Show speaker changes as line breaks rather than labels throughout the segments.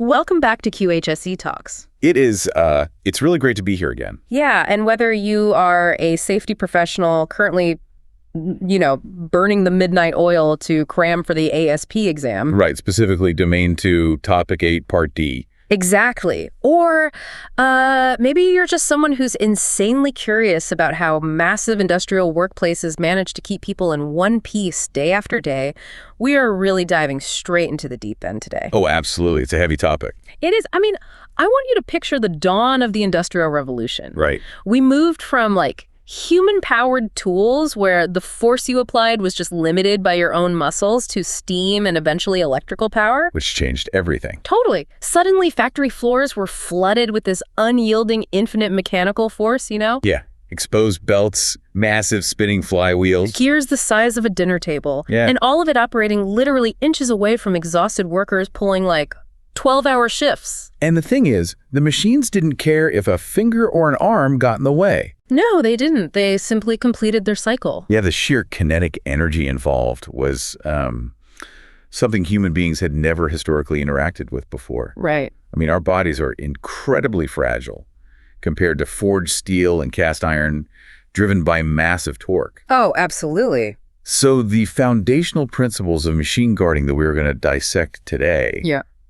Welcome back to QHSE Talks.
It's really great to be here again.
Yeah, and whether you are a safety professional currently, burning the midnight oil to cram for the ASP exam.
Right, specifically Domain 2, Topic 8, Part D.
Exactly. Or maybe you're just someone who's insanely curious about how massive industrial workplaces manage to keep people in one piece day after day. We are really diving straight into the deep end today.
Oh, absolutely. It's a heavy topic.
It is. I mean, I want you to picture the dawn of the Industrial Revolution.
Right.
We moved from human-powered tools where the force you applied was just limited by your own muscles to steam and eventually electrical power.
Which changed everything.
Totally. Suddenly, factory floors were flooded with this unyielding, infinite mechanical force,
Yeah. Exposed belts, massive spinning flywheels.
Gears the size of a dinner table.
Yeah.
And all of it operating literally inches away from exhausted workers pulling 12-hour shifts.
And the thing is, the machines didn't care if a finger or an arm got in the way.
No, they didn't. They simply completed their cycle.
Yeah, the sheer kinetic energy involved was something human beings had never historically interacted with before.
Right.
I mean, our bodies are incredibly fragile compared to forged steel and cast iron driven by massive torque.
Oh, absolutely.
So the foundational principles of machine guarding that we were going to dissect today,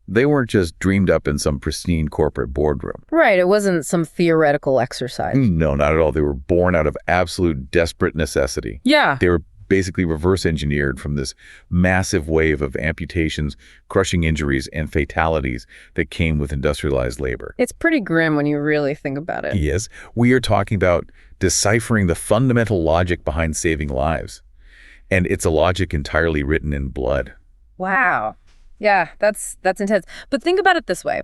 they weren't just dreamed up in some pristine corporate boardroom.
Right. It wasn't some theoretical exercise.
No, not at all. They were born out of absolute desperate necessity.
Yeah.
They were basically reverse engineered from this massive wave of amputations, crushing injuries, and fatalities that came with industrialized labor.
It's pretty grim when you really think about it.
Yes. We are talking about deciphering the fundamental logic behind saving lives. And it's a logic entirely written in blood.
Wow. Yeah, that's intense. But think about it this way.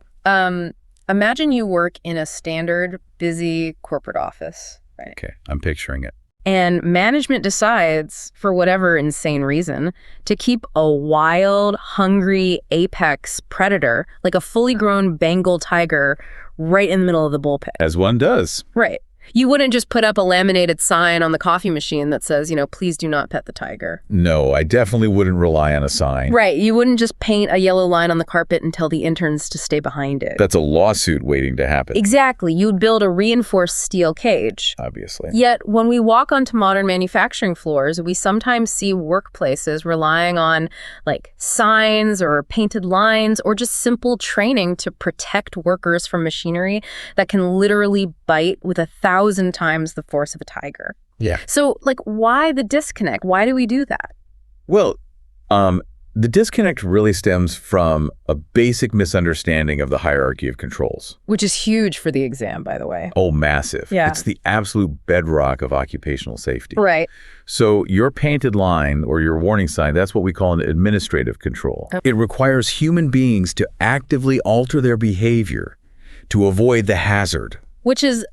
Imagine you work in a standard, busy corporate office, right?
Okay, I'm picturing it.
And management decides, for whatever insane reason, to keep a wild, hungry apex predator, like a fully grown Bengal tiger, right in the middle of the bullpen.
As one does.
Right. You wouldn't just put up a laminated sign on the coffee machine that says, please do not pet the tiger.
No, I definitely wouldn't rely on a sign.
Right. You wouldn't just paint a yellow line on the carpet and tell the interns to stay behind it.
That's a lawsuit waiting to happen.
Exactly. You'd build a reinforced steel cage.
Obviously.
Yet, when we walk onto modern manufacturing floors, we sometimes see workplaces relying on signs or painted lines or just simple training to protect workers from machinery that can literally bite with 1,000 times the force of a tiger.
Yeah.
So, why the disconnect? Why do we do that?
Well, the disconnect really stems from a basic misunderstanding of the hierarchy of controls.
Which is huge for the exam, by the way.
Oh, massive.
Yeah.
It's the absolute bedrock of occupational safety.
Right.
So your painted line or your warning sign, that's what we call an administrative control.
Okay.
It requires human beings to actively alter their behavior to avoid the hazard.
Which is,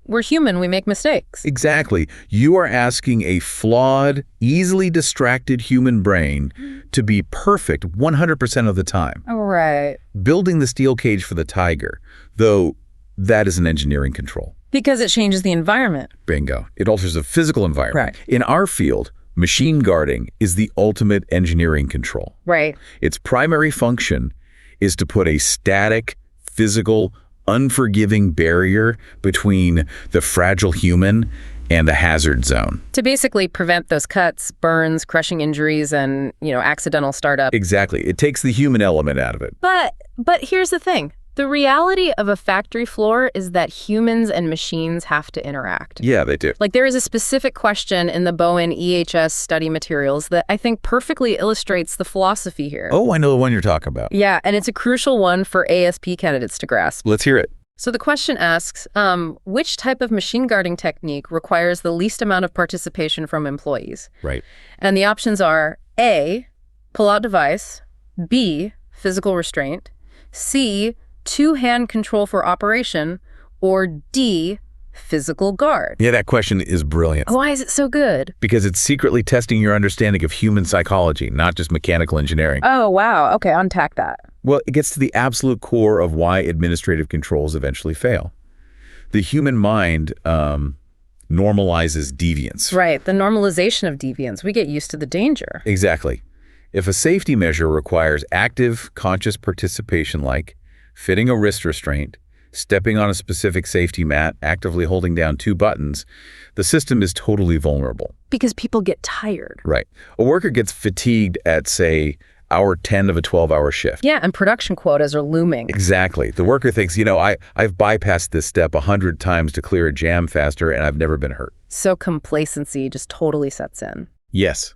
we're human, we make mistakes.
Exactly. You are asking a flawed, easily distracted human brain to be perfect 100% of the time.
Right.
Building the steel cage for the tiger, though, that is an engineering control.
Because it changes the environment.
Bingo. It alters the physical environment.
Right.
In our field, machine guarding is the ultimate engineering control.
Right.
Its primary function is to put a static, physical, unforgiving barrier between the fragile human and the hazard zone.
To basically prevent those cuts, burns, crushing injuries, and, accidental startup.
Exactly. It takes the human element out of it.
But here's the thing. The reality of a factory floor is that humans and machines have to interact.
Yeah, they do.
There is a specific question in the Bowen EHS study materials that I think perfectly illustrates the philosophy here.
Oh, I know the one you're talking about.
Yeah, and it's a crucial one for ASP candidates to grasp.
Let's hear it.
So the question asks, which type of machine guarding technique requires the least amount of participation from employees?
Right.
And the options are A, pull-out device, B, physical restraint, C, two-hand control for operation, or D, physical guard.
Yeah, that question is brilliant.
Why is it so good?
Because it's secretly testing your understanding of human psychology, not just mechanical engineering.
Oh, wow. Okay, unpack that.
Well, it gets to the absolute core of why administrative controls eventually fail. The human mind normalizes deviance.
Right, the normalization of deviance. We get used to the danger.
Exactly. If a safety measure requires active, conscious participation like fitting a wrist restraint, stepping on a specific safety mat, actively holding down 2 buttons, the system is totally vulnerable.
Because people get tired.
Right. A worker gets fatigued at, say, hour 10 of a 12-hour shift.
Yeah, and production quotas are looming.
Exactly. The worker thinks, I've bypassed this step 100 times to clear a jam faster, and I've never been hurt.
So complacency just totally sets in.
Yes.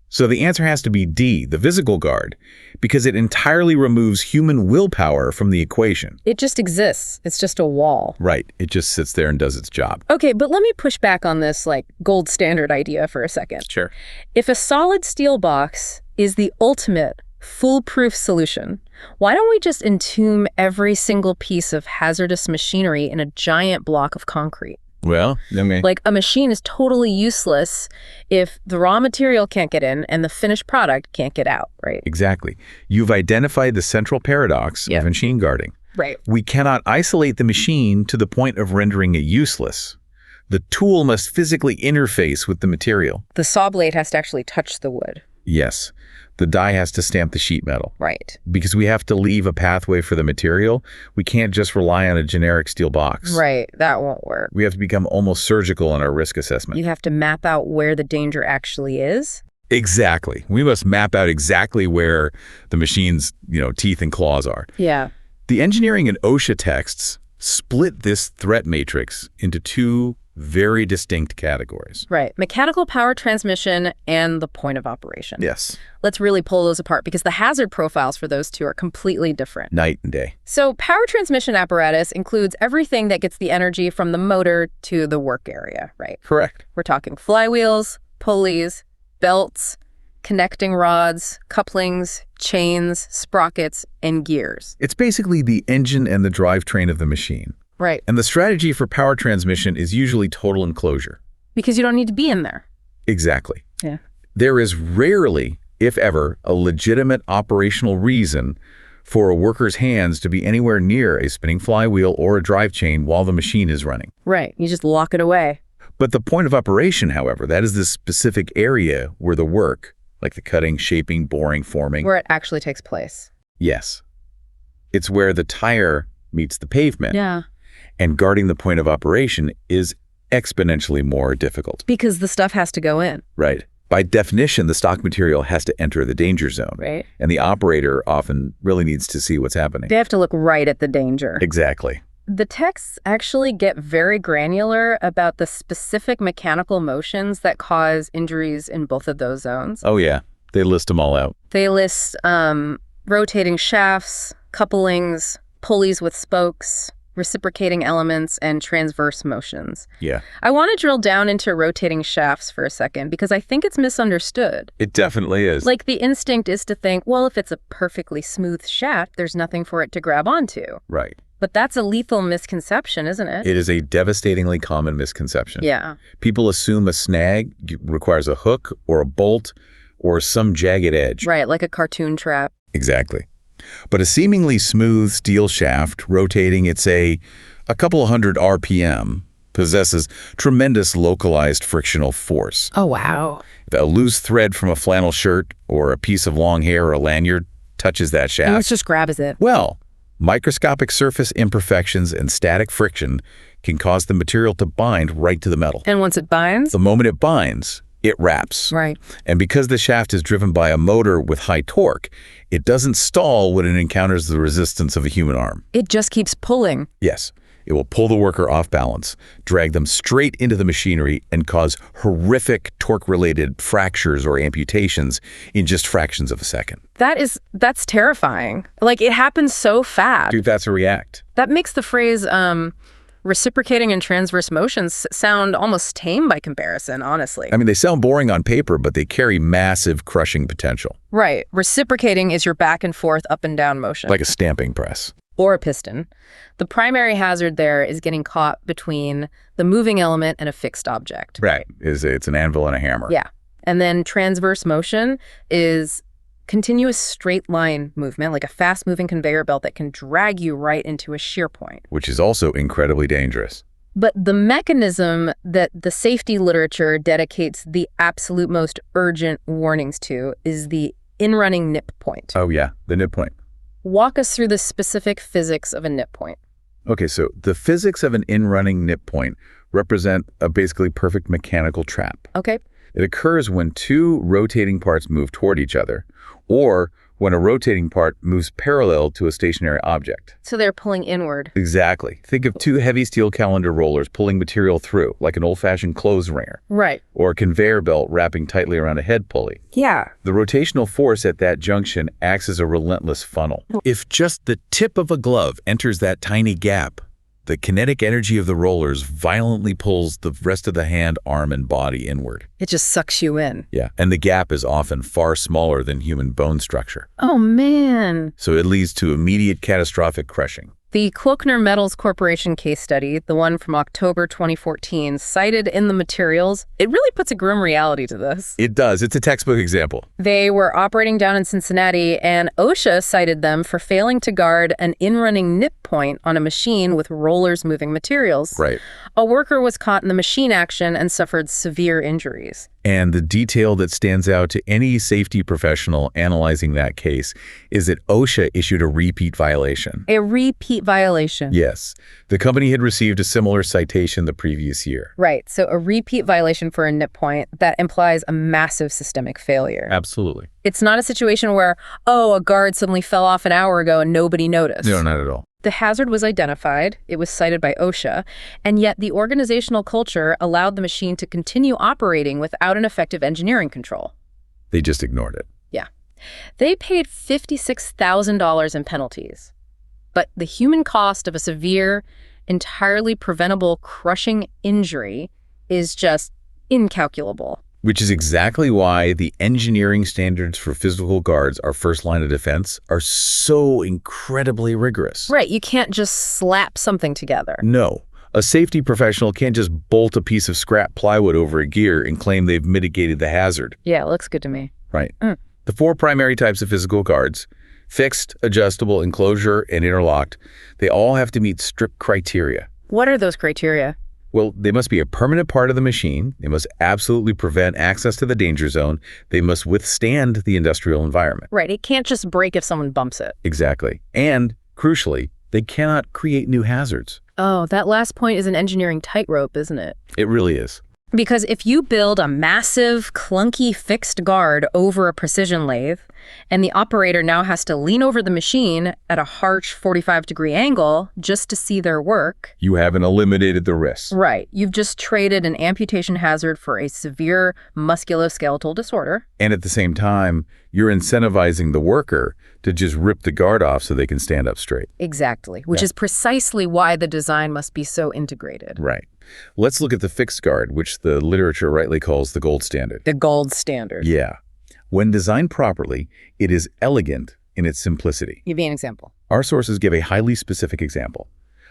So the answer has to be D, the physical guard, because it entirely removes human willpower from the equation.
It just exists. It's just a wall.
Right. It just sits there and does its job.
Okay, but let me push back on this gold standard idea for a second.
Sure.
If a solid steel box is the ultimate foolproof solution, why don't we just entomb every single piece of hazardous machinery in a giant block of concrete?
Well,
A machine is totally useless if the raw material can't get in and the finished product can't get out, right?
Exactly. You've identified the central paradox of machine guarding.
Right.
We cannot isolate the machine to the point of rendering it useless. The tool must physically interface with the material.
The saw blade has to actually touch the wood.
Yes. The die has to stamp the sheet metal.
Right.
Because we have to leave a pathway for the material. We can't just rely on a generic steel box.
Right. That won't work.
We have to become almost surgical in our risk assessment.
You have to map out where the danger actually is.
Exactly. We must map out exactly where the machine's, teeth and claws are.
Yeah.
The engineering and OSHA texts split this threat matrix into 2 very distinct categories.
Right. Mechanical power transmission and the point of operation.
Yes.
Let's really pull those apart because the hazard profiles for those 2 are completely different.
Night and day.
So power transmission apparatus includes everything that gets the energy from the motor to the work area, right?
Correct.
We're talking flywheels, pulleys, belts, connecting rods, couplings, chains, sprockets, and gears.
It's basically the engine and the drivetrain of the machine.
Right.
And the strategy for power transmission is usually total enclosure.
Because you don't need to be in there.
Exactly.
Yeah.
There is rarely, if ever, a legitimate operational reason for a worker's hands to be anywhere near a spinning flywheel or a drive chain while the machine is running.
Right. You just lock it away.
But the point of operation, however, that is this specific area where the work, like the cutting, shaping, boring, forming.
Where it actually takes place.
Yes. It's where the tire meets the pavement.
Yeah.
And guarding the point of operation is exponentially more difficult.
Because the stuff has to go in.
Right. By definition, the stock material has to enter the danger zone.
Right.
And the operator often really needs to see what's happening.
They have to look right at the danger.
Exactly.
The texts actually get very granular about the specific mechanical motions that cause injuries in both of those zones.
Oh, yeah. They list them all out.
They list rotating shafts, couplings, pulleys with spokes, reciprocating elements, and transverse motions.
Yeah.
I want to drill down into rotating shafts for a second because I think it's misunderstood.
It definitely is.
The instinct is to think, well, if it's a perfectly smooth shaft, there's nothing for it to grab onto.
Right.
But that's a lethal misconception, isn't it?
It is a devastatingly common misconception.
Yeah.
People assume a snag requires a hook or a bolt or some jagged edge.
Right, like a cartoon trap.
Exactly. But a seemingly smooth steel shaft rotating at, say, a couple of hundred RPM possesses tremendous localized frictional force.
Oh, wow.
If a loose thread from a flannel shirt or a piece of long hair or a lanyard touches that shaft,
It just grabs it.
well, microscopic surface imperfections and static friction can cause the material to bind right to the metal.
And once it binds?
The moment it binds, it wraps.
Right.
And because the shaft is driven by a motor with high torque, it doesn't stall when it encounters the resistance of a human arm.
It just keeps pulling.
Yes, it will pull the worker off balance, drag them straight into the machinery, and cause horrific torque-related fractures or amputations in just fractions of a second.
That's terrifying. It happens so fast.
Dude, that's a react.
That makes the phrase reciprocating and transverse motions sound almost tame by comparison, honestly.
I mean, they sound boring on paper, but they carry massive crushing potential.
Right. Reciprocating is your back and forth, up and down motion.
Like a stamping press.
Or a piston. The primary hazard there is getting caught between the moving element and a fixed object.
Right. It's an anvil and a hammer.
Yeah. And then transverse motion is continuous straight line movement, like a fast-moving conveyor belt that can drag you right into a shear point.
Which is also incredibly dangerous.
But the mechanism that the safety literature dedicates the absolute most urgent warnings to is the in-running nip point.
Oh, yeah, the nip point.
Walk us through the specific physics of a nip point.
Okay, so the physics of an in-running nip point represent a basically perfect mechanical trap.
Okay.
It occurs when two rotating parts move toward each other, or when a rotating part moves parallel to a stationary object.
So they're pulling inward.
Exactly. Think of two heavy steel calendar rollers pulling material through, like an old-fashioned clothes wringer.
Right.
Or a conveyor belt wrapping tightly around a head pulley.
Yeah.
The rotational force at that junction acts as a relentless funnel. If just the tip of a glove enters that tiny gap, the kinetic energy of the rollers violently pulls the rest of the hand, arm, and body inward.
It just sucks you in.
Yeah, and the gap is often far smaller than human bone structure.
Oh, man.
So it leads to immediate catastrophic crushing.
The Kloeckner Metals Corporation case study, the one from October 2014, cited in the materials, it really puts a grim reality to this.
It does. It's a textbook example.
They were operating down in Cincinnati, and OSHA cited them for failing to guard an in-running nip point on a machine with rollers moving materials.
Right.
A worker was caught in the machine action and suffered severe injuries.
And the detail that stands out to any safety professional analyzing that case is that OSHA issued a repeat violation.
A repeat violation.
Yes. The company had received a similar citation the previous year.
Right. So a repeat violation for a nip point, that implies a massive systemic failure.
Absolutely.
It's not a situation where, oh, a guard suddenly fell off an hour ago and nobody noticed.
No, not at all.
The hazard was identified, it was cited by OSHA, and yet the organizational culture allowed the machine to continue operating without an effective engineering control.
They just ignored it.
Yeah. They paid $56,000 in penalties. But the human cost of a severe, entirely preventable crushing injury is just incalculable.
Which is exactly why the engineering standards for physical guards, our first line of defense, are so incredibly rigorous.
Right, you can't just slap something together.
No. A safety professional can't just bolt a piece of scrap plywood over a gear and claim they've mitigated the hazard.
Yeah, it looks good to me.
Right. The four primary types of physical guards, fixed, adjustable, enclosure, and interlocked, they all have to meet strict criteria.
What are those criteria?
Well, they must be a permanent part of the machine. They must absolutely prevent access to the danger zone. They must withstand the industrial environment.
Right, it can't just break if someone bumps it.
Exactly. And, crucially, they cannot create new hazards.
Oh, that last point is an engineering tightrope, isn't it?
It really is.
Because if you build a massive, clunky fixed guard over a precision lathe, and the operator now has to lean over the machine at a harsh 45-degree angle just to see their work.
You haven't eliminated the risk.
Right. You've just traded an amputation hazard for a severe musculoskeletal disorder.
And at the same time, you're incentivizing the worker to just rip the guard off so they can stand up straight.
Exactly. Which is precisely why the design must be so integrated.
Right. Let's look at the fixed guard, which the literature rightly calls the gold standard.
The gold standard.
Yeah. When designed properly, it is elegant in its simplicity.
Give me an example.
Our sources give a highly specific example.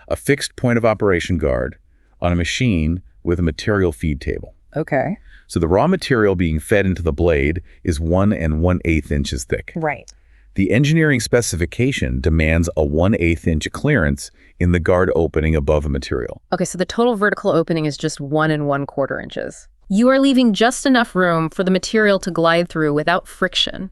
A fixed point of operation guard on a machine with a material feed table.
Okay.
So the raw material being fed into the blade is 1 1/8 inches thick.
Right.
The engineering specification demands a 1/8 inch clearance in the guard opening above a material.
Okay, so the total vertical opening is just 1 1/4 inches. You are leaving just enough room for the material to glide through without friction.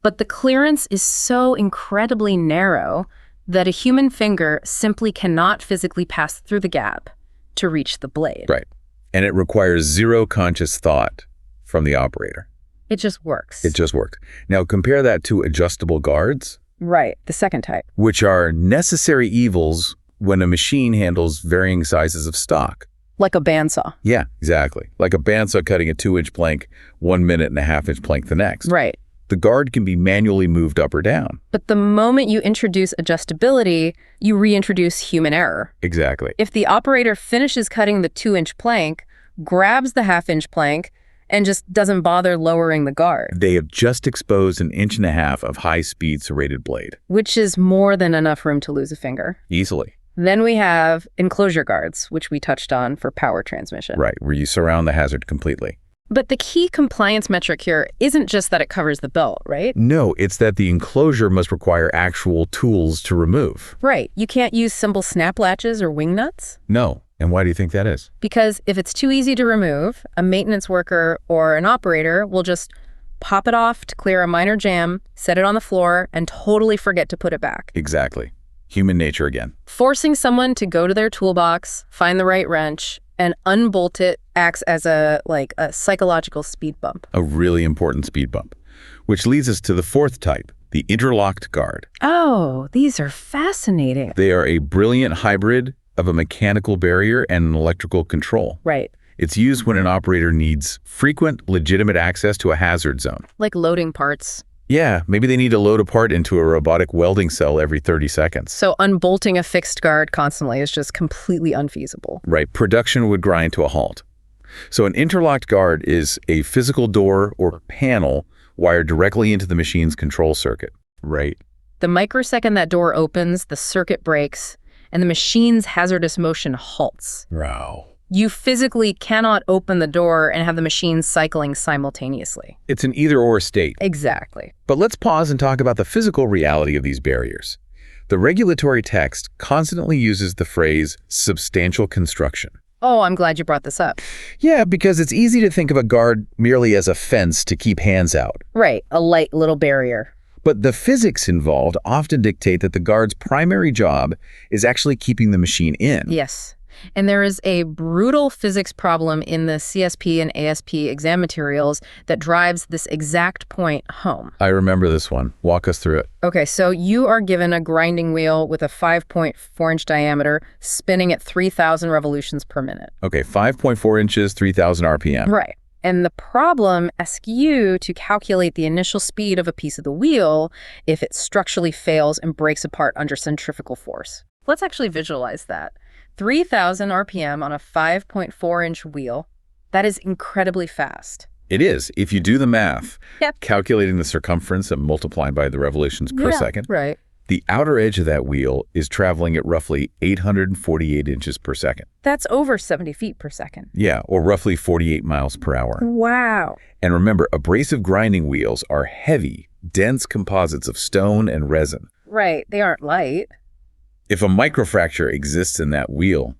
But the clearance is so incredibly narrow that a human finger simply cannot physically pass through the gap to reach the blade.
Right. And it requires zero conscious thought from the operator.
It just works.
It just worked. Now compare that to adjustable guards.
Right, the second type.
Which are necessary evils when a machine handles varying sizes of stock.
Like a bandsaw.
Yeah, exactly. Like a bandsaw cutting a 2-inch plank 1 minute and a half-inch plank the next.
Right.
The guard can be manually moved up or down.
But the moment you introduce adjustability, you reintroduce human error.
Exactly.
If the operator finishes cutting the 2-inch plank, grabs the 1/2-inch plank, and just doesn't bother lowering the guard.
They have just exposed 1.5 inches of high-speed serrated blade.
Which is more than enough room to lose a finger.
Easily.
Then we have enclosure guards, which we touched on for power transmission.
Right, where you surround the hazard completely.
But the key compliance metric here isn't just that it covers the belt, right?
No, it's that the enclosure must require actual tools to remove.
Right. You can't use simple snap latches or wing nuts.
No. And why do you think that is?
Because if it's too easy to remove, a maintenance worker or an operator will just pop it off to clear a minor jam, set it on the floor, and totally forget to put it back.
Exactly. Human nature again.
Forcing someone to go to their toolbox, find the right wrench, and unbolt it acts as a psychological speed bump.
A really important speed bump. Which leads us to the fourth type, the interlocked guard.
Oh, these are fascinating.
They are a brilliant hybrid of a mechanical barrier and an electrical control.
Right.
It's used when an operator needs frequent, legitimate access to a hazard zone.
Like loading parts.
Yeah, maybe they need to load a part into a robotic welding cell every 30 seconds.
So unbolting a fixed guard constantly is just completely unfeasible.
Right, production would grind to a halt. So an interlocked guard is a physical door or panel wired directly into the machine's control circuit. Right.
The microsecond that door opens, the circuit breaks, and the machine's hazardous motion halts.
Wow.
You physically cannot open the door and have the machine cycling simultaneously.
It's an either-or state.
Exactly.
But let's pause and talk about the physical reality of these barriers. The regulatory text constantly uses the phrase substantial construction.
Oh, I'm glad you brought this up.
Yeah, because it's easy to think of a guard merely as a fence to keep hands out.
Right, a light little barrier.
But the physics involved often dictate that the guard's primary job is actually keeping the machine in.
Yes. And there is a brutal physics problem in the CSP and ASP exam materials that drives this exact point home.
I remember this one. Walk us through it.
Okay, so you are given a grinding wheel with a 5.4-inch diameter spinning at 3,000 revolutions per minute.
Okay, 5.4 inches, 3,000 RPM.
Right. And the problem asks you to calculate the initial speed of a piece of the wheel if it structurally fails and breaks apart under centrifugal force. Let's actually visualize that. 3,000 RPM on a 5.4-inch wheel. That is incredibly fast.
It is. If you do the math,
Yep.
calculating the circumference and multiplying by the revolutions per second,
Right.
the outer edge of that wheel is traveling at roughly 848 inches per second.
That's over 70 feet per second.
Yeah, or roughly 48 miles per hour.
Wow.
And remember, abrasive grinding wheels are heavy, dense composites of stone and resin.
Right. They aren't light.
If a microfracture exists in that wheel,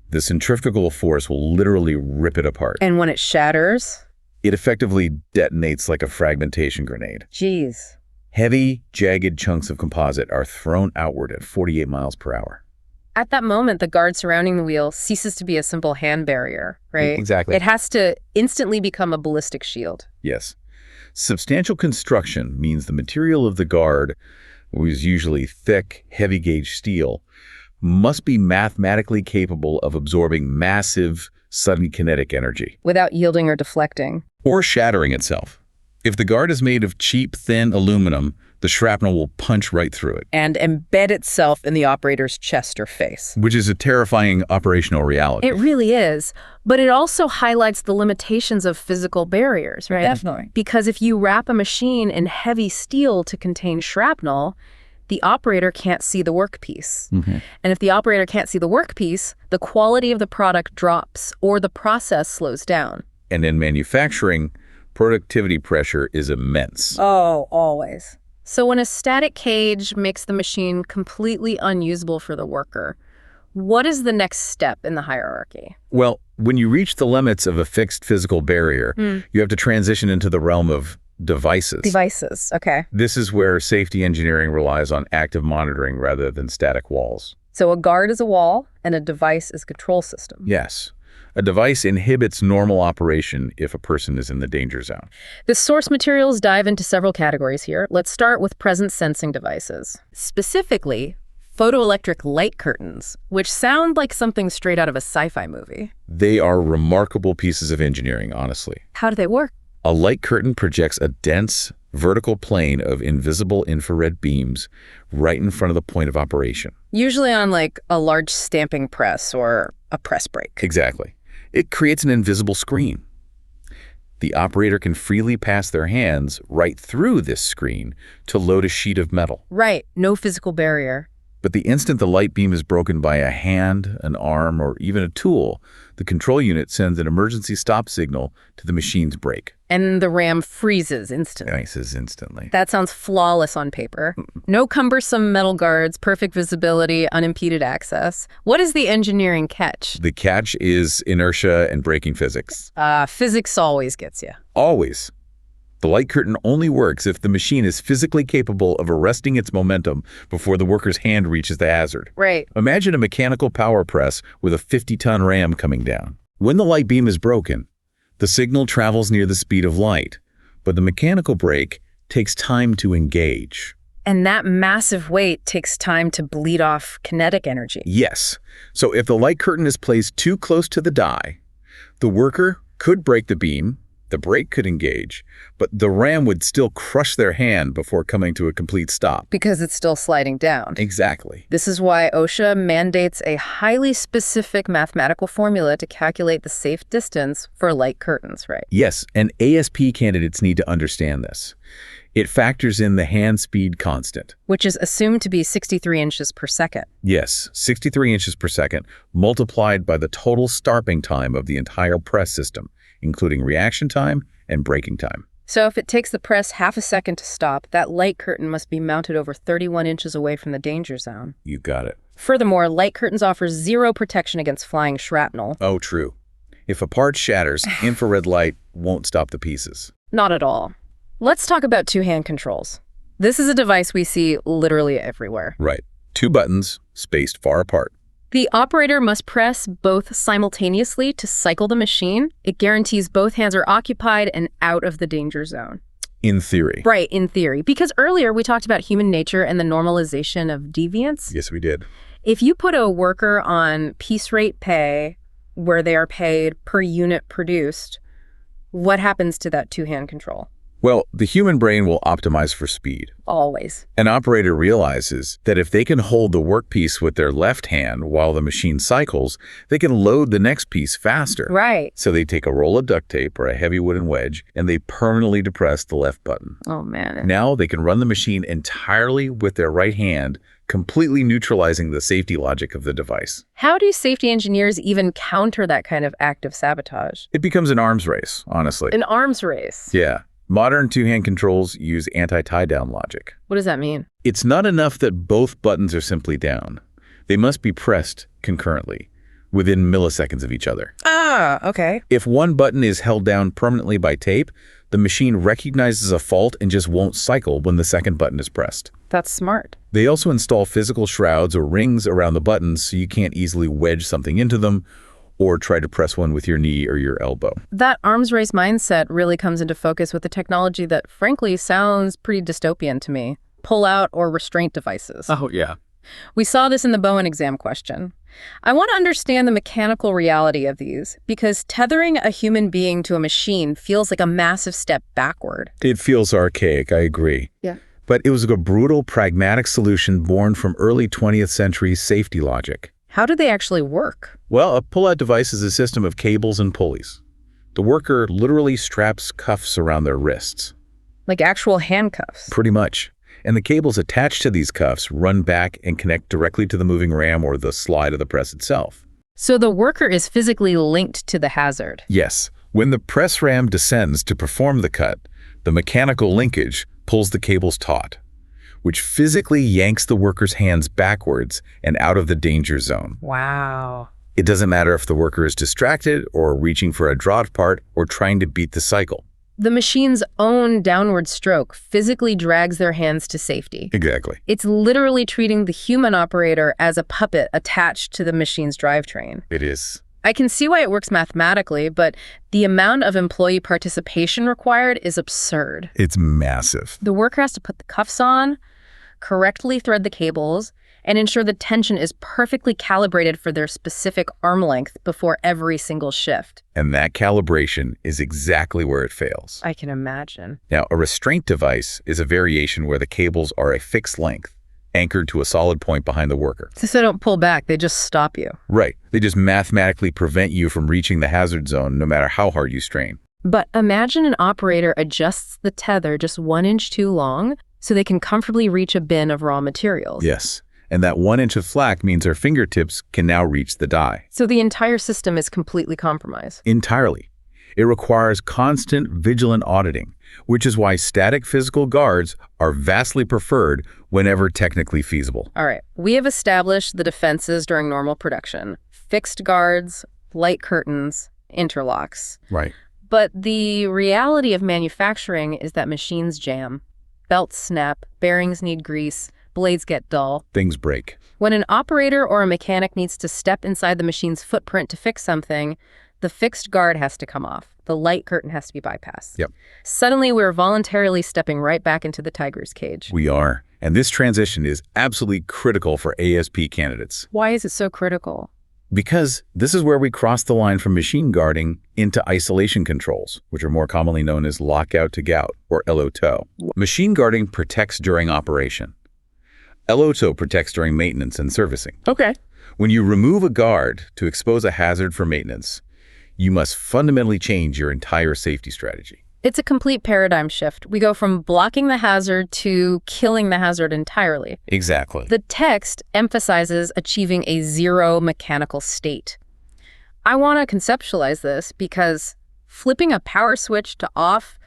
the centrifugal force will literally rip it apart.
And when it shatters?
It effectively detonates like a fragmentation grenade.
Geez.
Heavy, jagged chunks of composite are thrown outward at 48 miles per hour.
At that moment, the guard surrounding the wheel ceases to be a simple hand barrier, right?
Exactly.
It has to instantly become a ballistic shield.
Yes. Substantial construction means the material of the guard, which is usually thick, heavy-gauge steel, must be mathematically capable of absorbing massive, sudden kinetic energy.
Without yielding or deflecting.
Or shattering itself. If the guard is made of cheap, thin aluminum, the shrapnel will punch right through it.
And embed itself in the operator's chest or face.
Which is a terrifying operational reality.
It really is. But it also highlights the limitations of physical barriers, right?
Definitely.
Because if you wrap a machine in heavy steel to contain shrapnel, the operator can't see the workpiece.
Mm-hmm.
And if the operator can't see the workpiece, the quality of the product drops or the process slows down.
And in manufacturing, productivity pressure is immense.
Oh, always. So when a static cage makes the machine completely unusable for the worker, what is the next step in the hierarchy?
Well, when you reach the limits of a fixed physical barrier, you have to transition into the realm of devices.
Devices, okay.
This is where safety engineering relies on active monitoring rather than static walls.
So a guard is a wall and a device is a control system.
Yes. A device inhibits normal operation if a person is in the danger zone.
The source materials dive into several categories here. Let's start with presence sensing devices. Specifically, photoelectric light curtains, which sound like something straight out of a sci-fi movie.
They are remarkable pieces of engineering, honestly.
How do they work?
A light curtain projects a dense, vertical plane of invisible infrared beams right in front of the point of operation.
Usually on like a large stamping press or a press brake.
Exactly. It creates an invisible screen. The operator can freely pass their hands right through this screen to load a sheet of metal.
Right, no physical barrier.
But the instant the light beam is broken by a hand, an arm, or even a tool, the control unit sends an emergency stop signal to the machine's brake.
And the RAM freezes instantly.
Ices instantly.
That sounds flawless on paper. No cumbersome metal guards, perfect visibility, unimpeded access. What is the engineering catch?
The catch is inertia and braking physics.
Physics always gets you.
Always. The light curtain only works if the machine is physically capable of arresting its momentum before the worker's hand reaches the hazard.
Right.
Imagine a mechanical power press with a 50-ton ram coming down. When the light beam is broken, the signal travels near the speed of light, but the mechanical brake takes time to engage.
And that massive weight takes time to bleed off kinetic energy.
Yes. So if the light curtain is placed too close to the die, the worker could break the beam, the brake could engage, but the ram would still crush their hand before coming to a complete stop.
Because it's still sliding down.
Exactly.
This is why OSHA mandates a highly specific mathematical formula to calculate the safe distance for light curtains, right?
Yes, and ASP candidates need to understand this. It factors in the hand speed constant.
Which is assumed to be 63 inches per second.
Yes, 63 inches per second multiplied by the total starting time of the entire press system, including reaction time and braking time.
So if it takes the press half a second to stop, that light curtain must be mounted over 31 inches away from the danger zone.
You got it.
Furthermore, light curtains offer zero protection against flying shrapnel.
Oh, true. If a part shatters, infrared light won't stop the pieces.
Not at all. Let's talk about two-hand controls. This is a device we see literally everywhere.
Right. 2 buttons spaced far apart.
The operator must press both simultaneously to cycle the machine. It guarantees both hands are occupied and out of the danger zone.
In theory.
Right, in theory. Because earlier we talked about human nature and the normalization of deviance.
Yes, we did.
If you put a worker on piece rate pay, where they are paid per unit produced, what happens to that two-hand control?
Well, the human brain will optimize for speed.
Always.
An operator realizes that if they can hold the workpiece with their left hand while the machine cycles, they can load the next piece faster.
Right.
So they take a roll of duct tape or a heavy wooden wedge and they permanently depress the left button.
Oh, man.
Now they can run the machine entirely with their right hand, completely neutralizing the safety logic of the device.
How do safety engineers even counter that kind of active sabotage?
It becomes an arms race, honestly.
An arms race?
Yeah. Modern two-hand controls use anti-tie-down logic.
What does that mean?
It's not enough that both buttons are simply down. They must be pressed concurrently, within milliseconds of each other.
Ah, okay.
If one button is held down permanently by tape, the machine recognizes a fault and just won't cycle when the second button is pressed.
That's smart.
They also install physical shrouds or rings around the buttons so you can't easily wedge something into them or try to press one with your knee or your elbow.
That arms race mindset really comes into focus with the technology that, frankly, sounds pretty dystopian to me. Pull-out or restraint devices.
Oh, yeah.
We saw this in the Bowen exam question. I want to understand the mechanical reality of these, because tethering a human being to a machine feels like a massive step backward.
It feels archaic, I agree.
Yeah.
But it was a brutal, pragmatic solution born from early 20th century safety logic.
How do they actually work?
Well, a pull-out device is a system of cables and pulleys. The worker literally straps cuffs around their wrists.
Like actual handcuffs?
Pretty much. And the cables attached to these cuffs run back and connect directly to the moving ram or the slide of the press itself.
So the worker is physically linked to the hazard?
Yes. When the press ram descends to perform the cut, the mechanical linkage pulls the cables taut, which physically yanks the worker's hands backwards and out of the danger zone.
Wow.
It doesn't matter if the worker is distracted or reaching for a drop part or trying to beat the cycle.
The machine's own downward stroke physically drags their hands to safety.
Exactly.
It's literally treating the human operator as a puppet attached to the machine's drivetrain.
It is.
I can see why it works mathematically, but the amount of employee participation required is absurd.
It's massive.
The worker has to put the cuffs on, correctly thread the cables, and ensure the tension is perfectly calibrated for their specific arm length before every single shift.
And that calibration is exactly where it fails.
I can imagine.
Now, a restraint device is a variation where the cables are a fixed length, anchored to a solid point behind the worker.
So they don't pull back, they just stop you.
Right. They just mathematically prevent you from reaching the hazard zone no matter how hard you strain.
But imagine an operator adjusts the tether just 1 inch too long so they can comfortably reach a bin of raw materials.
Yes. And that 1 inch of slack means our fingertips can now reach the die.
So the entire system is completely compromised.
Entirely. It requires constant, vigilant auditing, which is why static physical guards are vastly preferred whenever technically feasible.
All right, we have established the defenses during normal production. Fixed guards, light curtains, interlocks.
Right.
But the reality of manufacturing is that machines jam. Belts snap, bearings need grease, blades get dull.
Things break.
When an operator or a mechanic needs to step inside the machine's footprint to fix something, the fixed guard has to come off. The light curtain has to be bypassed.
Yep.
Suddenly, we're voluntarily stepping right back into the tiger's cage.
We are. And this transition is absolutely critical for ASP candidates.
Why is it so critical?
Because this is where we cross the line from machine guarding into isolation controls, which are more commonly known as lockout to gout, or LOTO. Machine guarding protects during operation. LOTO protects during maintenance and servicing.
Okay.
When you remove a guard to expose a hazard for maintenance, you must fundamentally change your entire safety strategy.
It's a complete paradigm shift. We go from blocking the hazard to killing the hazard entirely.
Exactly.
The text emphasizes achieving a zero mechanical state. I want to conceptualize this because flipping a power switch to off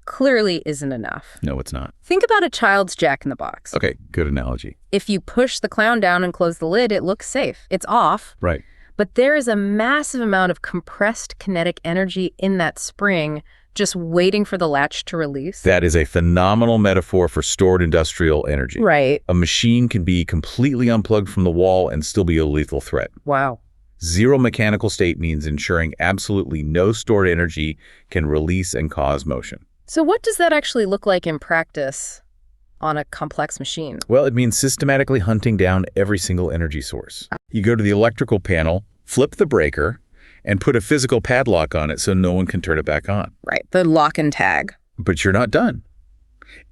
clearly isn't enough.
No, it's not.
Think about a child's jack-in-the-box.
Okay, good analogy.
If you push the clown down and close the lid, it looks safe. It's off.
Right.
But there is a massive amount of compressed kinetic energy in that spring just waiting for the latch to release.
That is a phenomenal metaphor for stored industrial energy.
Right.
A machine can be completely unplugged from the wall and still be a lethal threat.
Wow.
Zero mechanical state means ensuring absolutely no stored energy can release and cause motion.
So what does that actually look like in practice on a complex machine?
Well, it means systematically hunting down every single energy source. You go to the electrical panel, flip the breaker, and put a physical padlock on it so no one can turn it back on.
Right, the lock and tag.
But you're not done.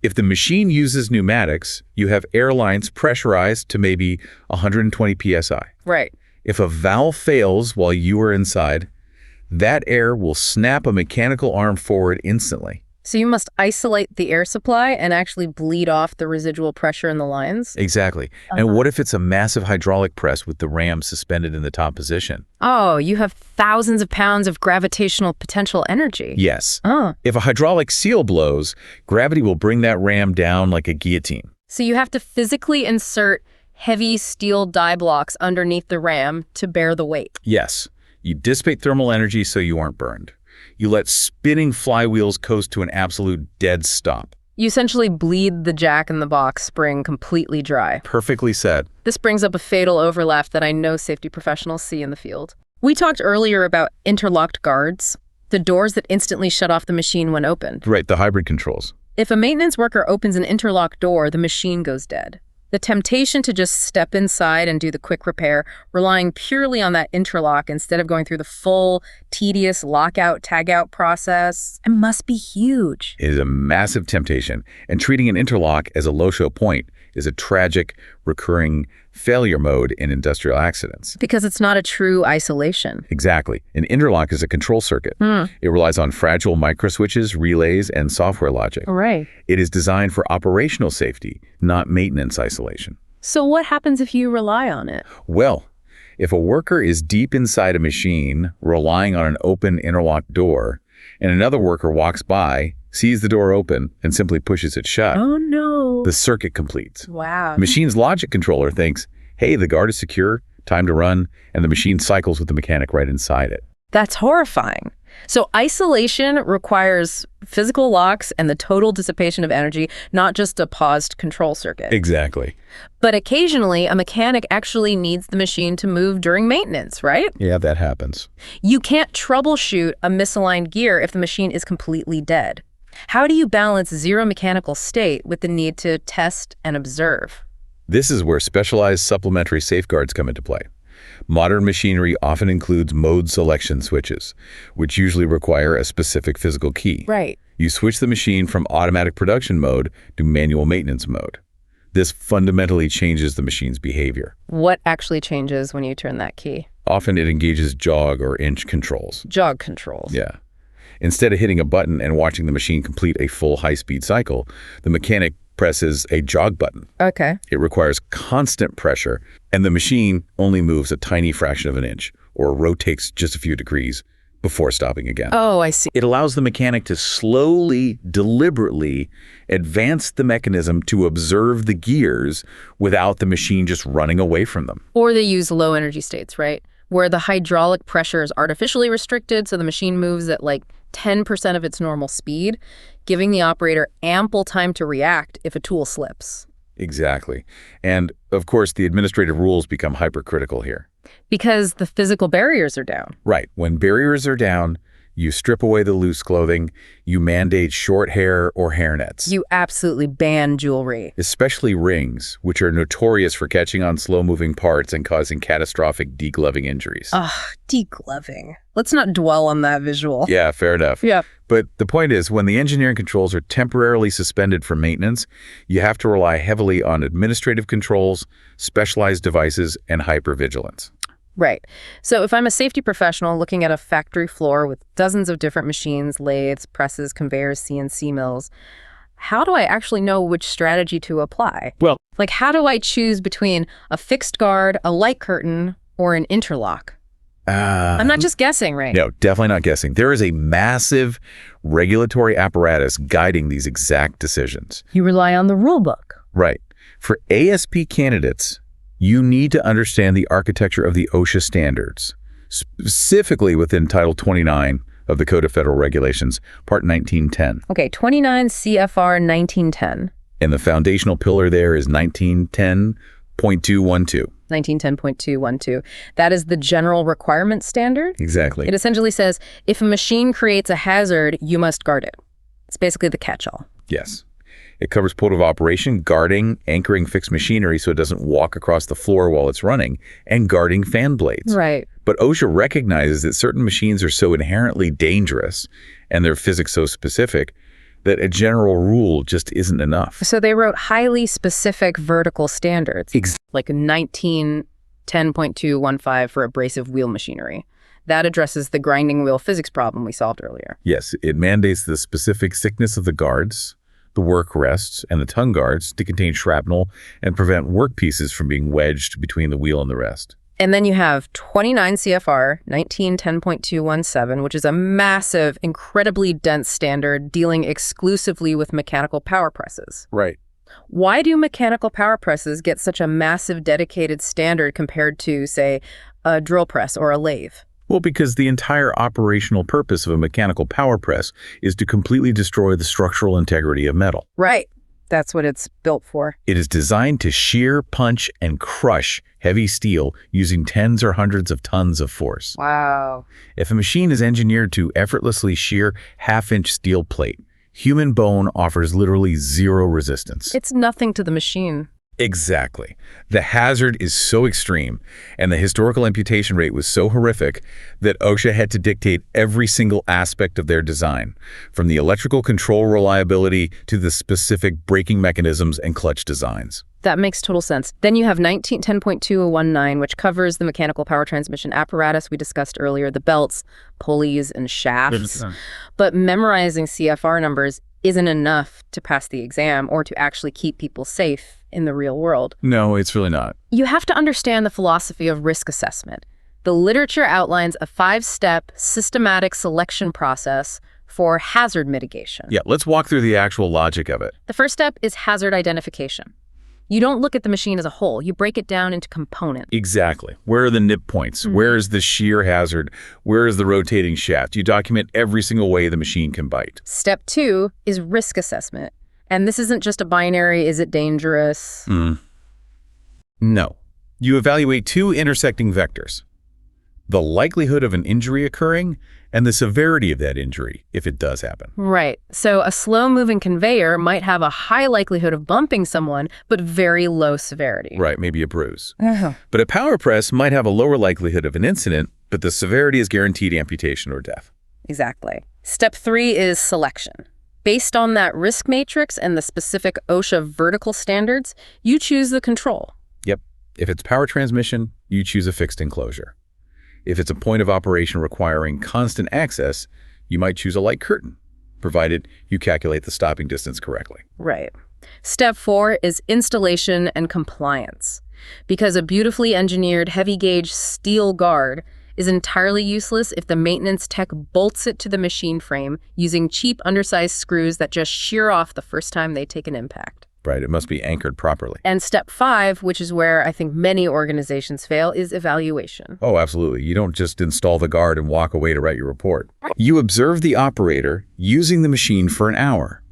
If the machine uses pneumatics, you have air lines pressurized to maybe 120 psi.
Right.
If a valve fails while you are inside, that air will snap a mechanical arm forward instantly.
So you must isolate the air supply and actually bleed off the residual pressure in the lines?
Exactly. And what if it's a massive hydraulic press with the ram suspended in the top position?
Oh, you have thousands of pounds of gravitational potential energy.
Yes.
Oh.
If a hydraulic seal blows, gravity will bring that ram down like a guillotine.
So you have to physically insert heavy steel die blocks underneath the ram to bear the weight.
Yes. You dissipate thermal energy so you aren't burned. You let spinning flywheels coast to an absolute dead stop.
You essentially bleed the jack-in-the-box spring completely dry.
Perfectly said.
This brings up a fatal overlap that I know safety professionals see in the field. We talked earlier about interlocked guards, the doors that instantly shut off the machine when opened.
Right, the hybrid controls.
If a maintenance worker opens an interlocked door, the machine goes dead. The temptation to just step inside and do the quick repair, relying purely on that interlock instead of going through the full, tedious lockout-tagout process, it must be huge.
It is a massive temptation, and treating an interlock as a low-show point is a tragic, recurring failure mode in industrial accidents.
Because it's not a true isolation.
Exactly. An interlock is a control circuit. It relies on fragile microswitches, relays, and software logic.
Right.
It is designed for operational safety, not maintenance isolation.
So what happens if you rely on it?
Well, if a worker is deep inside a machine, relying on an open interlock door, and another worker walks by, sees the door open, and simply pushes it shut,
Oh, no.
the circuit completes.
Wow.
The machine's logic controller thinks, hey, the guard is secure, time to run, and the machine cycles with the mechanic right inside it.
That's horrifying. So isolation requires physical locks and the total dissipation of energy, not just a paused control circuit.
Exactly.
But occasionally, a mechanic actually needs the machine to move during maintenance, right?
Yeah, that happens.
You can't troubleshoot a misaligned gear if the machine is completely dead. How do you balance zero mechanical state with the need to test and observe?
This is where specialized supplementary safeguards come into play. Modern machinery often includes mode selection switches, which usually require a specific physical key.
Right.
You switch the machine from automatic production mode to manual maintenance mode. This fundamentally changes the machine's behavior.
What actually changes when you turn that key?
Often it engages jog or inch controls.
Jog controls.
Yeah. Instead of hitting a button and watching the machine complete a full high-speed cycle, the mechanic presses a jog button.
Okay.
It requires constant pressure, and the machine only moves a tiny fraction of an inch or rotates just a few degrees before stopping again.
Oh, I see.
It allows the mechanic to slowly, deliberately advance the mechanism to observe the gears without the machine just running away from them.
Or they use low energy states, right? Where the hydraulic pressure is artificially restricted, so the machine moves at like 10% of its normal speed, giving the operator ample time to react if a tool slips.
Exactly. And, of course, the administrative rules become hypercritical here.
Because the physical barriers are down.
Right. When barriers are down, you strip away the loose clothing, you mandate short hair or hairnets.
You absolutely ban jewelry.
Especially rings, which are notorious for catching on slow-moving parts and causing catastrophic degloving injuries.
Ugh, degloving. Let's not dwell on that visual.
Yeah, fair enough.
Yeah.
But the point is, when the engineering controls are temporarily suspended from maintenance, you have to rely heavily on administrative controls, specialized devices, and hypervigilance.
Right. So if I'm a safety professional looking at a factory floor with dozens of different machines, lathes, presses, conveyors, CNC mills, how do I actually know which strategy to apply?
Well,
Like, how do I choose between a fixed guard, a light curtain, or an interlock? I'm not just guessing, right?
No, definitely not guessing. There is a massive regulatory apparatus guiding these exact decisions.
You rely on the rule book.
Right. For ASP candidates, you need to understand the architecture of the OSHA standards, specifically within Title 29 of the Code of Federal Regulations, Part 1910.
Okay, 29 CFR 1910.
And the foundational pillar there is 1910.212.
1910.212. That is the general requirement standard.
Exactly.
It essentially says, if a machine creates a hazard, you must guard it. It's basically the catch-all.
Yes. It covers point of operation, guarding, anchoring fixed machinery so it doesn't walk across the floor while it's running, and guarding fan blades.
Right.
But OSHA recognizes that certain machines are so inherently dangerous and their physics so specific that a general rule just isn't enough.
So they wrote highly specific vertical standards, like 1910.215 for abrasive wheel machinery. That addresses the grinding wheel physics problem we solved earlier.
Yes, it mandates the specific thickness of the guards, the work rests, and the tongue guards to contain shrapnel and prevent work pieces from being wedged between the wheel and the rest.
And then you have 29 CFR 1910.217, which is a massive, incredibly dense standard dealing exclusively with mechanical power presses.
Right.
Why do mechanical power presses get such a massive dedicated standard compared to, say, a drill press or a lathe?
Well, because the entire operational purpose of a mechanical power press is to completely destroy the structural integrity of metal.
Right. That's what it's built for.
It is designed to shear, punch, and crush heavy steel using tens or hundreds of tons of force.
Wow.
If a machine is engineered to effortlessly shear half-inch steel plate, human bone offers literally zero resistance.
It's nothing to the machine.
Exactly. The hazard is so extreme, and the historical amputation rate was so horrific that OSHA had to dictate every single aspect of their design, from the electrical control reliability to the specific braking mechanisms and clutch designs.
That makes total sense. Then you have 1910.2019, which covers the mechanical power transmission apparatus we discussed earlier, the belts, pulleys, and shafts. But memorizing CFR numbers isn't enough to pass the exam or to actually keep people safe in the real world.
No, it's really not.
You have to understand the philosophy of risk assessment. The literature outlines a 5-step systematic selection process for hazard mitigation.
Yeah, let's walk through the actual logic of it.
The first step is hazard identification. You don't look at the machine as a whole. You break it down into components.
Exactly. Where are the nip points? Where is the shear hazard? Where is the rotating shaft? You document every single way the machine can bite.
Step 2 is risk assessment. And this isn't just a binary, is it dangerous?
No. You evaluate 2 intersecting vectors: the likelihood of an injury occurring and the severity of that injury, if it does happen.
Right. So a slow-moving conveyor might have a high likelihood of bumping someone, but very low severity.
Right, maybe a bruise. But a power press might have a lower likelihood of an incident, but the severity is guaranteed amputation or death.
Exactly. Step 3 is selection. Based on that risk matrix and the specific OSHA vertical standards, you choose the control.
Yep. If it's power transmission, you choose a fixed enclosure. If it's a point of operation requiring constant access, you might choose a light curtain, provided you calculate the stopping distance correctly.
Right. Step 4 is installation and compliance. Because a beautifully engineered heavy-gauge steel guard is entirely useless if the maintenance tech bolts it to the machine frame using cheap, undersized screws that just shear off the first time they take an impact.
Right, it must be anchored properly.
And step 5, which is where I think many organizations fail, is evaluation.
Oh, absolutely. You don't just install the guard and walk away to write your report. You observe the operator using the machine for an hour.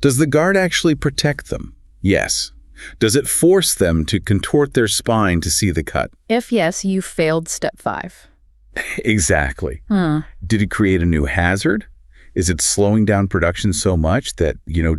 Does the guard actually protect them? Yes. Does it force them to contort their spine to see the cut?
If yes, you failed step 5.
Exactly. Did it create a new hazard? Is it slowing down production so much that,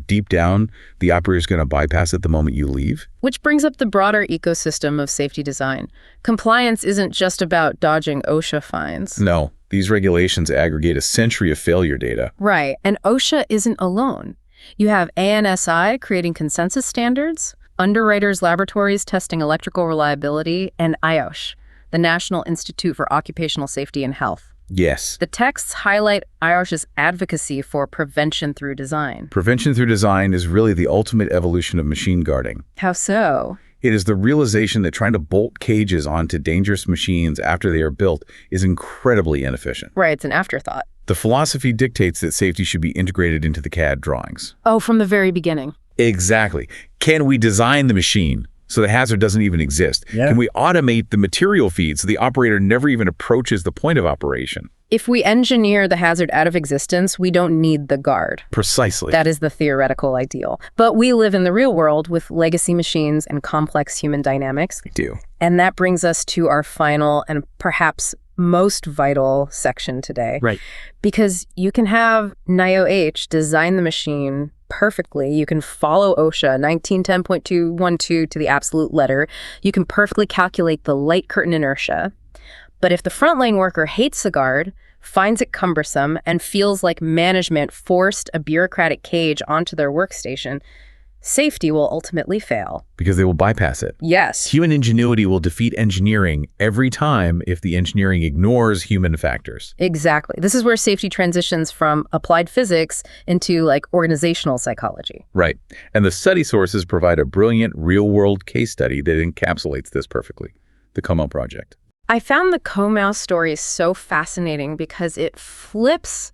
deep down, the operator's going to bypass it the moment you leave?
Which brings up the broader ecosystem of safety design. Compliance isn't just about dodging OSHA fines.
No, these regulations aggregate a century of failure data.
Right, and OSHA isn't alone. You have ANSI creating consensus standards, Underwriters Laboratories testing electrical reliability, and IOSH, the National Institute for Occupational Safety and Health.
Yes.
The texts highlight IOSH's advocacy for prevention through design.
Prevention through design is really the ultimate evolution of machine guarding.
How so?
It is the realization that trying to bolt cages onto dangerous machines after they are built is incredibly inefficient.
Right, it's an afterthought.
The philosophy dictates that safety should be integrated into the CAD drawings.
Oh, from the very beginning.
Exactly. Can we design the machine so the hazard doesn't even exist?
Yeah.
Can we automate the material feed so the operator never even approaches the point of operation?
If we engineer the hazard out of existence, we don't need the guard.
Precisely.
That is the theoretical ideal. But we live in the real world with legacy machines and complex human dynamics.
We do.
And that brings us to our final and perhaps most vital section today.
Right.
Because you can have NIOH design the machine perfectly. You can follow OSHA 1910.212 to the absolute letter. You can perfectly calculate the light curtain inertia. But if the frontline worker hates the guard, finds it cumbersome, and feels like management forced a bureaucratic cage onto their workstation, safety will ultimately fail.
Because they will bypass it.
Yes.
Human ingenuity will defeat engineering every time if the engineering ignores human factors.
Exactly. This is where safety transitions from applied physics into organizational psychology.
Right. And the study sources provide a brilliant real-world case study that encapsulates this perfectly. The Como Project.
I found the Como story so fascinating because it flips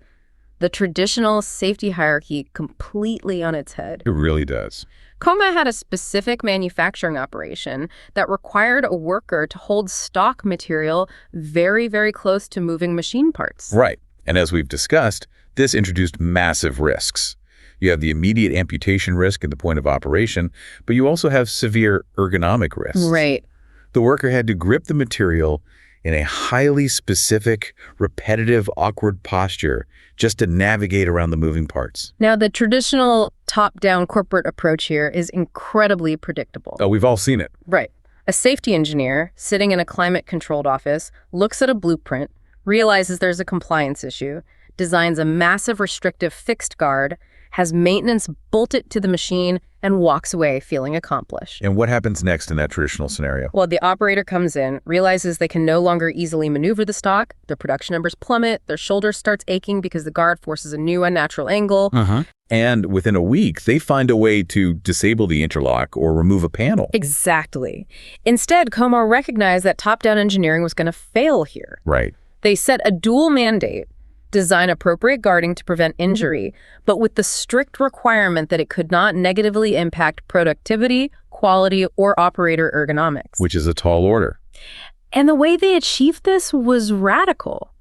the traditional safety hierarchy completely on its head.
It really does.
Como had a specific manufacturing operation that required a worker to hold stock material very, very close to moving machine parts.
Right. And as we've discussed, this introduced massive risks. You have the immediate amputation risk at the point of operation, but you also have severe ergonomic risks.
Right.
The worker had to grip the material in a highly specific, repetitive, awkward posture just to navigate around the moving parts.
Now, the traditional top-down corporate approach here is incredibly predictable.
Oh, we've all seen it.
Right. A safety engineer sitting in a climate-controlled office looks at a blueprint, realizes there's a compliance issue, designs a massive restrictive fixed guard, has maintenance bolt it to the machine, and walks away feeling accomplished.
And what happens next in that traditional scenario?
Well, the operator comes in, realizes they can no longer easily maneuver the stock, their production numbers plummet, their shoulder starts aching because the guard forces a new unnatural angle.
And within a week, they find a way to disable the interlock or remove a panel.
Exactly. Instead, Como recognized that top-down engineering was going to fail here.
Right.
They set a dual mandate: design appropriate guarding to prevent injury, but with the strict requirement that it could not negatively impact productivity, quality, or operator ergonomics.
Which is a tall order.
And the way they achieved this was radical.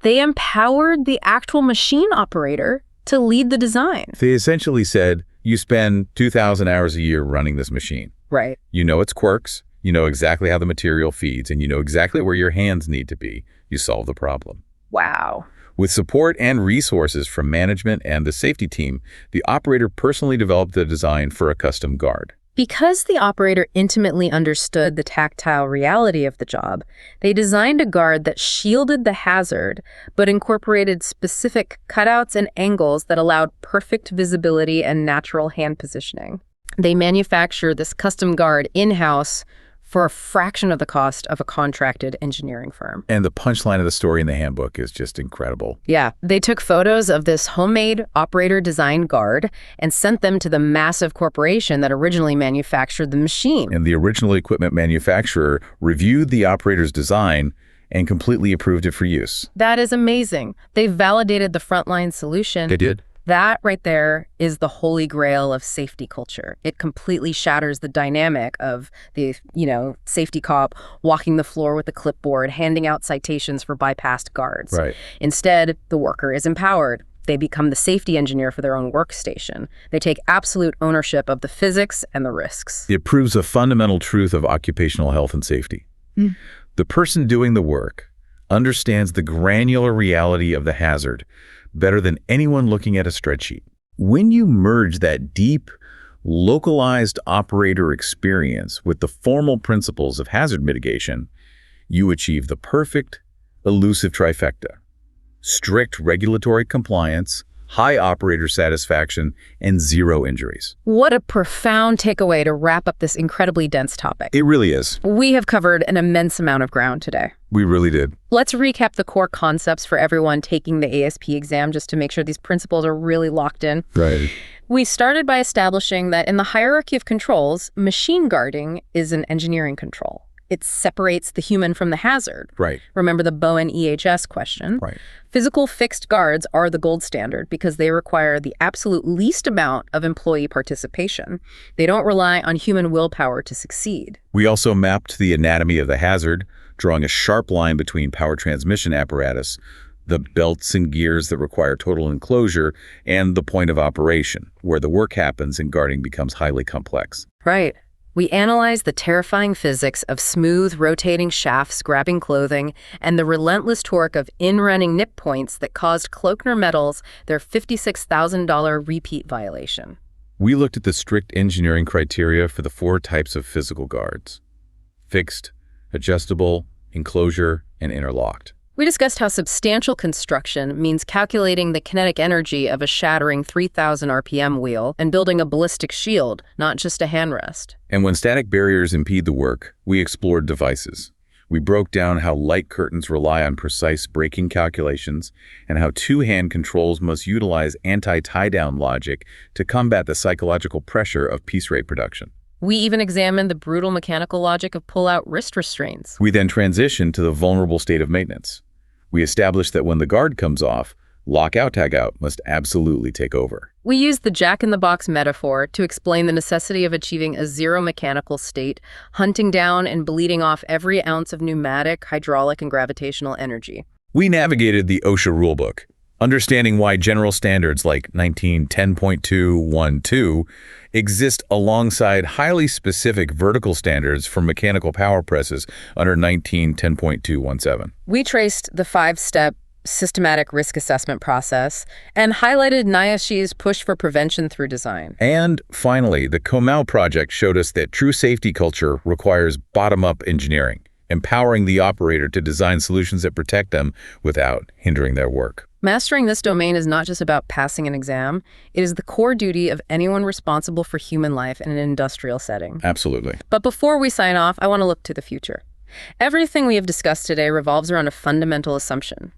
They empowered the actual machine operator to lead the design.
They essentially said, you spend 2,000 hours a year running this machine.
Right.
You know its quirks, you know exactly how the material feeds, and you know exactly where your hands need to be. You solve the problem.
Wow.
With support and resources from management and the safety team, the operator personally developed the design for a custom guard.
Because the operator intimately understood the tactile reality of the job, they designed a guard that shielded the hazard, but incorporated specific cutouts and angles that allowed perfect visibility and natural hand positioning. They manufactured this custom guard in-house for a fraction of the cost of a contracted engineering firm.
And the punchline of the story in the handbook is just incredible.
Yeah, they took photos of this homemade operator design guard and sent them to the massive corporation that originally manufactured the machine.
And the original equipment manufacturer reviewed the operator's design and completely approved it for use.
That is amazing. They validated the frontline solution.
They did.
That right there is the holy grail of safety culture. It completely shatters the dynamic of the, safety cop walking the floor with a clipboard, handing out citations for bypassed guards.
Right.
Instead, the worker is empowered. They become the safety engineer for their own workstation. They take absolute ownership of the physics and the risks.
It proves a fundamental truth of occupational health and safety. The person doing the work understands the granular reality of the hazard better than anyone looking at a spreadsheet. When you merge that deep, localized operator experience with the formal principles of hazard mitigation, you achieve the perfect, elusive trifecta: strict regulatory compliance, high operator satisfaction, and zero injuries.
What a profound takeaway to wrap up this incredibly dense topic.
It really is.
We have covered an immense amount of ground today.
We really did.
Let's recap the core concepts for everyone taking the ASP exam just to make sure these principles are really locked in.
Right.
We started by establishing that in the hierarchy of controls, machine guarding is an engineering control. It separates the human from the hazard.
Right.
Remember the Bowen EHS question?
Right.
Physical fixed guards are the gold standard because they require the absolute least amount of employee participation. They don't rely on human willpower to succeed.
We also mapped the anatomy of the hazard, drawing a sharp line between power transmission apparatus, the belts and gears that require total enclosure, and the point of operation, where the work happens and guarding becomes highly complex.
Right. We analyze the terrifying physics of smooth, rotating shafts grabbing clothing and the relentless torque of in-running nip points that caused Kloeckner Metals their $56,000 repeat violation.
We looked at the strict engineering criteria for the 4 types of physical guards: fixed, adjustable, enclosure, and interlocked.
We discussed how substantial construction means calculating the kinetic energy of a shattering 3,000 RPM wheel and building a ballistic shield, not just a handrest.
And when static barriers impede the work, we explored devices. We broke down how light curtains rely on precise braking calculations and how 2-hand controls must utilize anti-tie-down logic to combat the psychological pressure of piece rate production.
We even examined the brutal mechanical logic of pull-out wrist restraints.
We then transitioned to the vulnerable state of maintenance. We established that when the guard comes off, lockout tagout must absolutely take over.
We used the jack-in-the-box metaphor to explain the necessity of achieving a zero mechanical state, hunting down and bleeding off every ounce of pneumatic, hydraulic, and gravitational energy.
We navigated the OSHA rulebook, understanding why general standards like 1910.212 exist alongside highly specific vertical standards for mechanical power presses under 1910.217.
We traced the 5-step systematic risk assessment process and highlighted NIOSH's push for prevention through design.
And finally, the Comau project showed us that true safety culture requires bottom-up engineering, empowering the operator to design solutions that protect them without hindering their work.
Mastering this domain is not just about passing an exam. It is the core duty of anyone responsible for human life in an industrial setting.
Absolutely.
But before we sign off, I want to look to the future. Everything we have discussed today revolves around a fundamental assumption.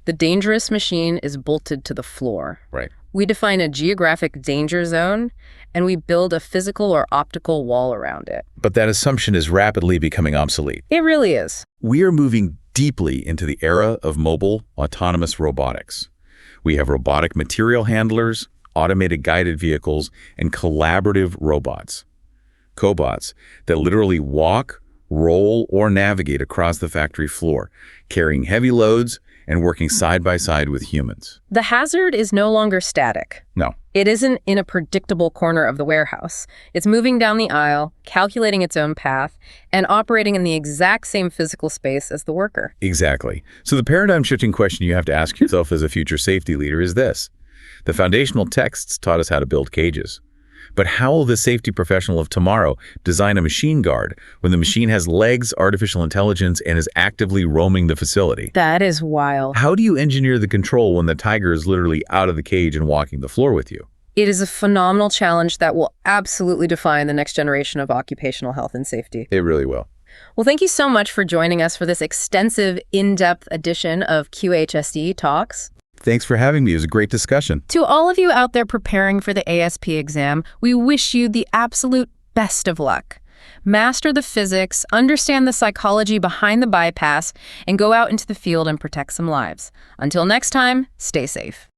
The dangerous machine is bolted to the floor.
Right.
We define a geographic danger zone, and we build a physical or optical wall around it.
But that assumption is rapidly becoming obsolete.
It really is.
We are moving deeply into the era of mobile, autonomous robotics. We have robotic material handlers, automated guided vehicles, and collaborative robots. Cobots that literally walk, roll, or navigate across the factory floor, carrying heavy loads and working side by side with humans.
The hazard is no longer static.
No.
It isn't in a predictable corner of the warehouse. It's moving down the aisle, calculating its own path, and operating in the exact same physical space as the worker.
Exactly. So the paradigm-shifting question you have to ask yourself as a future safety leader is this. The foundational texts taught us how to build cages. But how will the safety professional of tomorrow design a machine guard when the machine has legs, artificial intelligence, and is actively roaming the facility?
That is wild.
How do you engineer the control when the tiger is literally out of the cage and walking the floor with you?
It is a phenomenal challenge that will absolutely define the next generation of occupational health and safety.
It really will.
Well, thank you so much for joining us for this extensive, in-depth edition of QHSE Talks.
Thanks for having me. It was a great discussion.
To all of you out there preparing for the ASP exam, we wish you the absolute best of luck. Master the physics, understand the psychology behind the bypass, and go out into the field and protect some lives. Until next time, stay safe.